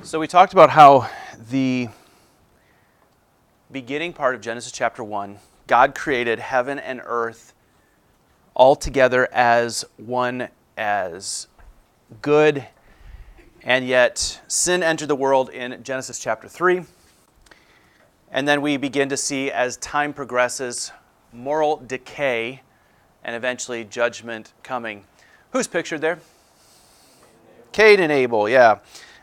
So we talked about how the beginning part of Genesis chapter 1, God created heaven and earth all together as one, as good, and yet sin entered the world in Genesis chapter 3. And then we begin to see, as time progresses, moral decay and eventually judgment coming. Who's pictured there? Cain and Abel, yeah.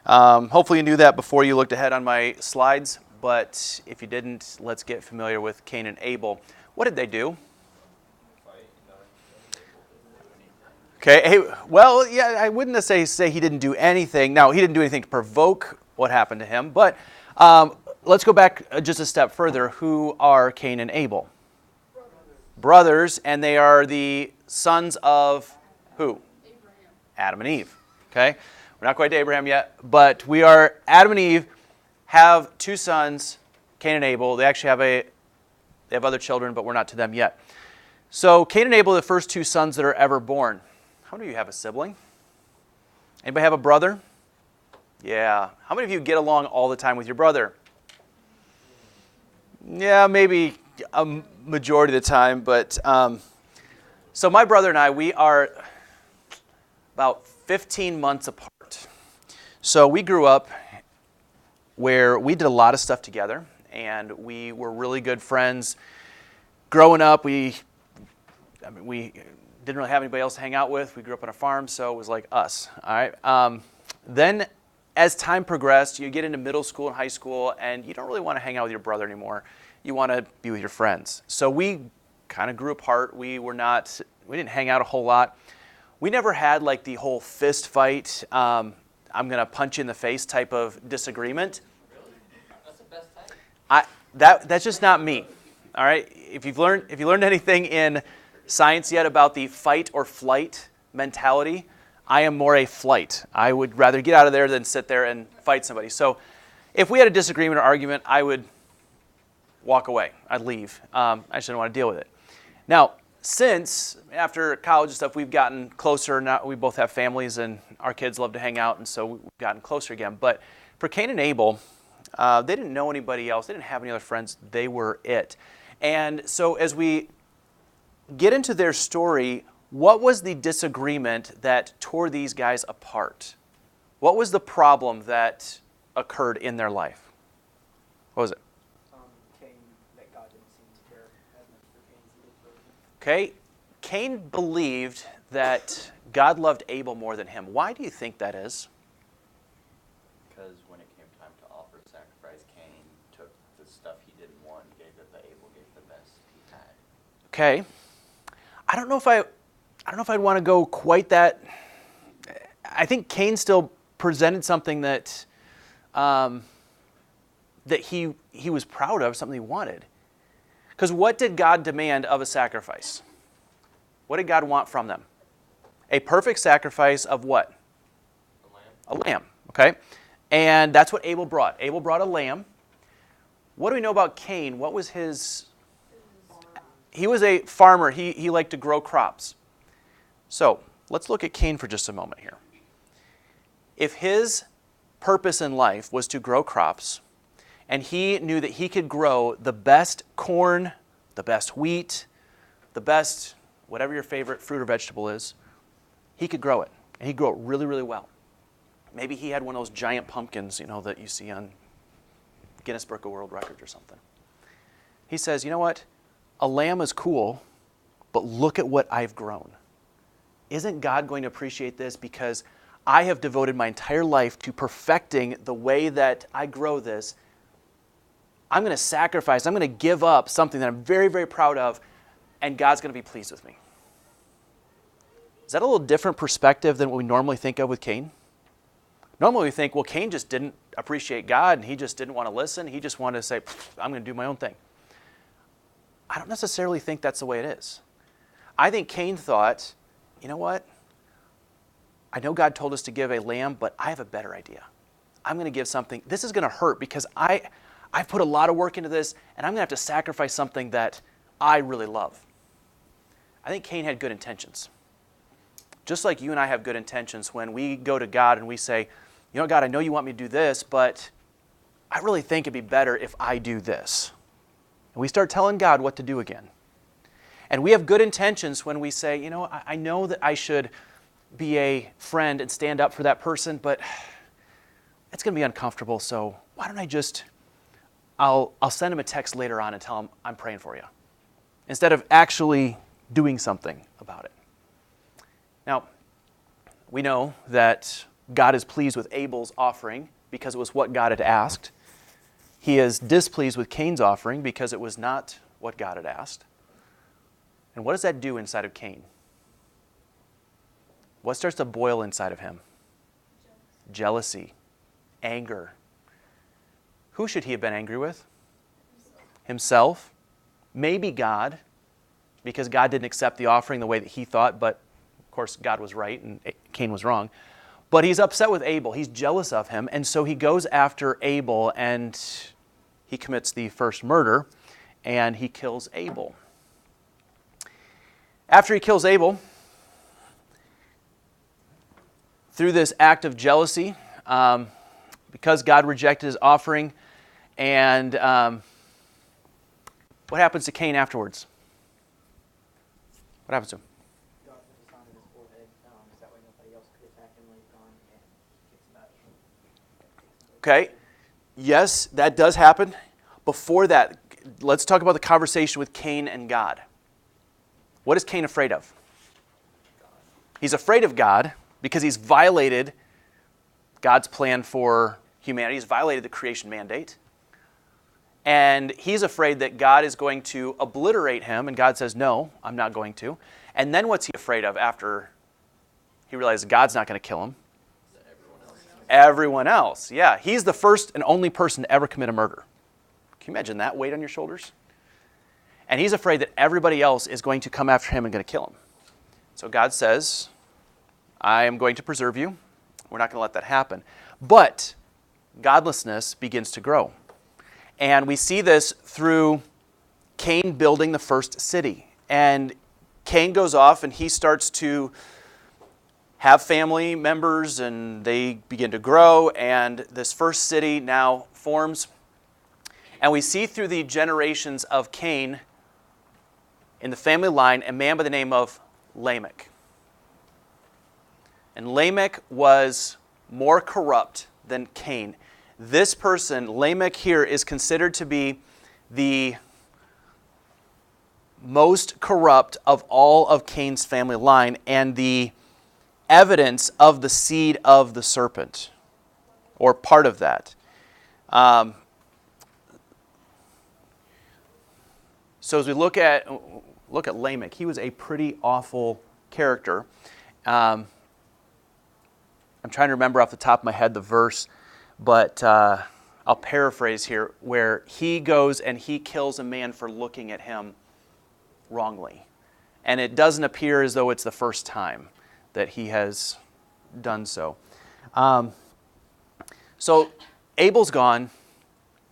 Hopefully you knew that before you looked ahead on my slides, but if you didn't, let's get familiar with Cain and Abel. What did they do? Okay, hey, well, yeah, I wouldn't say he didn't do anything. Now, he didn't do anything to provoke what happened to him, but let's go back just a step further. Who are Cain and Abel? Brothers, and they are the sons of who? Abraham. Adam and Eve. Okay, we're not quite to Abraham yet, but we are. Adam and Eve have two sons, Cain and Abel. They actually have other children, but we're not to them yet. So Cain and Abel are the first two sons that are ever born. How many of you have a sibling? Anybody have a brother? Yeah. How many of you get along all the time with your brother? Yeah, maybe a majority of the time, but so my brother and I, we are about 15 months apart. So we grew up where we did a lot of stuff together, and we were really good friends. Growing up, we didn't really have anybody else to hang out with. We grew up on a farm, so it was like us. All right. Then as time progressed, you get into middle school and high school, and you don't really want to hang out with your brother anymore. You want to be with your friends. So we kind of grew apart. We didn't hang out a whole lot. We never had like the whole fist fight, I'm going to punch you in the face type of disagreement. Really? That's the best type? That's just not me. All right. If you learned anything in science yet about the fight or flight mentality, I am more a flight. I would rather get out of there than sit there and fight somebody. So if we had a disagreement or argument, I would walk away. I'd leave. I just didn't want to deal with it. Now, since after college and stuff, we've gotten closer. Now we both have families, and our kids love to hang out, and so we've gotten closer again. But for Cain and Abel, they didn't know anybody else. They didn't have any other friends. They were it. And so as we get into their story, what was the disagreement that tore these guys apart? What was the problem that occurred in their life? What was it? Cain, that God didn't seem to care as much for Cain as he did for Abel. Okay, Cain believed that God loved Abel more than him. Why do you think that is? Because when it came time to offer sacrifice, Cain took the stuff he didn't want, gave it to Abel, gave the best he had. Okay, I don't know if I'd want to go quite that. I think Cain still presented something that he was proud of, something he wanted. Because what did God demand of a sacrifice? What did God want from them? A perfect sacrifice of what? A lamb. A lamb, okay? And that's what Abel brought. Abel brought a lamb. What do we know about Cain? What was his... He was a farmer. He liked to grow crops. So let's look at Cain for just a moment here. If his purpose in life was to grow crops, and he knew that he could grow the best corn, the best wheat, the best whatever your favorite fruit or vegetable is, he could grow it. And he'd grow it really, really well. Maybe he had one of those giant pumpkins, that you see on Guinness Book of World Records or something. He says, you know what? A lamb is cool, but look at what I've grown. Isn't God going to appreciate this? Because I have devoted my entire life to perfecting the way that I grow this. I'm going to sacrifice, I'm going to give up something that I'm very, very proud of, and God's going to be pleased with me. Is that a little different perspective than what we normally think of with Cain? Normally we think, well, Cain just didn't appreciate God, and he just didn't want to listen. He just wanted to say, I'm going to do my own thing. I don't necessarily think that's the way it is. I think Cain thought, you know what? I know God told us to give a lamb, but I have a better idea. I'm going to give something. This is going to hurt because I've put a lot of work into this, and I'm going to have to sacrifice something that I really love. I think Cain had good intentions. Just like you and I have good intentions when we go to God and we say, you know, God, I know you want me to do this, but I really think it'd be better if I do this. And we start telling God what to do again. And we have good intentions when we say, you know, I know that I should be a friend and stand up for that person, but it's going to be uncomfortable, so why don't I just, I'll send him a text later on and tell him I'm praying for you, instead of actually doing something about it. Now, we know that God is pleased with Abel's offering because it was what God had asked. He is displeased with Cain's offering because it was not what God had asked. And what does that do inside of Cain? What starts to boil inside of him? Jealousy, anger. Who should he have been angry with? Himself. Maybe God, because God didn't accept the offering the way that he thought, but of course God was right and Cain was wrong. But he's upset with Abel. He's jealous of him, and so he goes after Abel and he commits the first murder, and he kills Abel. After he kills Abel, through this act of jealousy, because God rejected his offering, and what happens to Cain afterwards? What happens to him? God put his hand in his forehead, so that way nobody else could attack him later on, and he gets mad. Okay, yes, that does happen. Before that, let's talk about the conversation with Cain and God. What is Cain afraid of? He's afraid of God because he's violated God's plan for humanity. He's violated the creation mandate. And he's afraid that God is going to obliterate him, and God says, no, I'm not going to. And then what's he afraid of after he realizes God's not going to kill him? Everyone else. Yeah, he's the first and only person to ever commit a murder. Can you imagine that weight on your shoulders? And he's afraid that everybody else is going to come after him and going to kill him. So God says, I am going to preserve you. We're not going to let that happen. But godlessness begins to grow. And we see this through Cain building the first city. And Cain goes off and he starts to have family members, and they begin to grow, and this first city now forms. And we see through the generations of Cain in the family line a man by the name of Lamech. And Lamech was more corrupt than Cain. This person, Lamech here, is considered to be the most corrupt of all of Cain's family line and the evidence of the seed of the serpent, or part of that. So as we look at Lamech, he was a pretty awful character. I'm trying to remember off the top of my head the verse, but I'll paraphrase here, where he goes and he kills a man for looking at him wrongly. And it doesn't appear as though it's the first time that he has done so. So Abel's gone.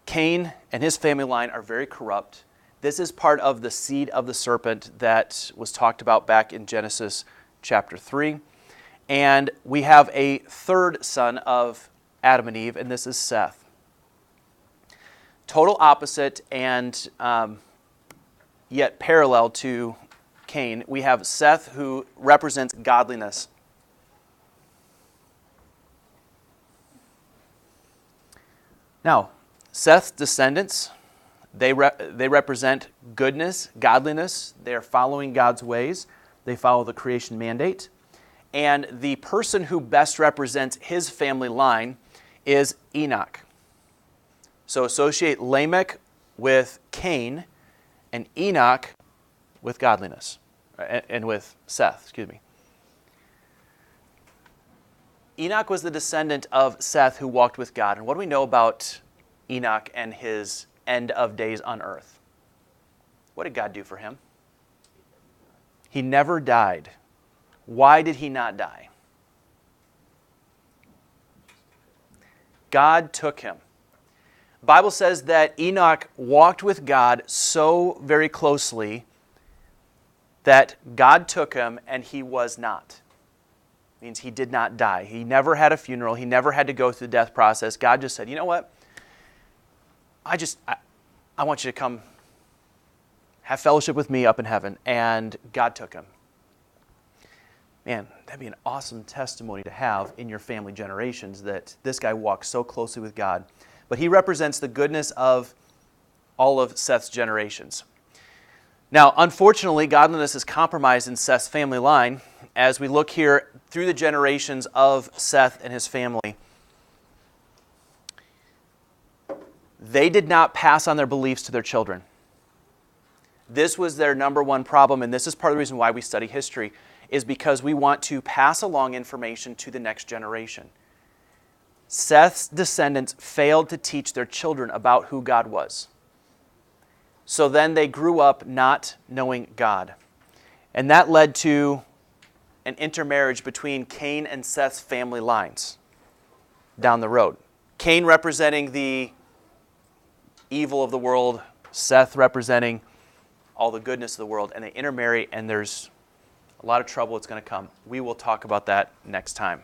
Cain and his family line are very corrupt. This is part of the seed of the serpent that was talked about back in Genesis chapter 3. And we have a third son of Adam and Eve, and this is Seth. Total opposite and yet parallel to Cain. We have Seth, who represents godliness. Now, Seth's descendants, they represent goodness, godliness. They are following God's ways. They follow the creation mandate. And the person who best represents his family line is Enoch. So associate Lamech with Cain and Enoch with godliness, and with Seth, excuse me. Enoch was the descendant of Seth who walked with God. And what do we know about Enoch and his end of days on earth? What did God do for him? He never died. Why did he not die? God took him. The Bible says that Enoch walked with God so very closely that God took him and he was not. means he did not die. He never had a funeral. He never had to go through the death process. God just said, you know what? I want you to come have fellowship with me up in heaven. And God took him. Man, that'd be an awesome testimony to have in your family generations, that this guy walked so closely with God. But he represents the goodness of all of Seth's generations. Now, unfortunately, godliness is compromised in Seth's family line. As we look here through the generations of Seth and his family, they did not pass on their beliefs to their children. This was their number one problem, and this is part of the reason why we study history, is because we want to pass along information to the next generation. Seth's descendants failed to teach their children about who God was. So then they grew up not knowing God. And that led to an intermarriage between Cain and Seth's family lines down the road. Cain representing the evil of the world, Seth representing all the goodness of the world, and they intermarry, and there's a lot of trouble that's going to come. We will talk about that next time.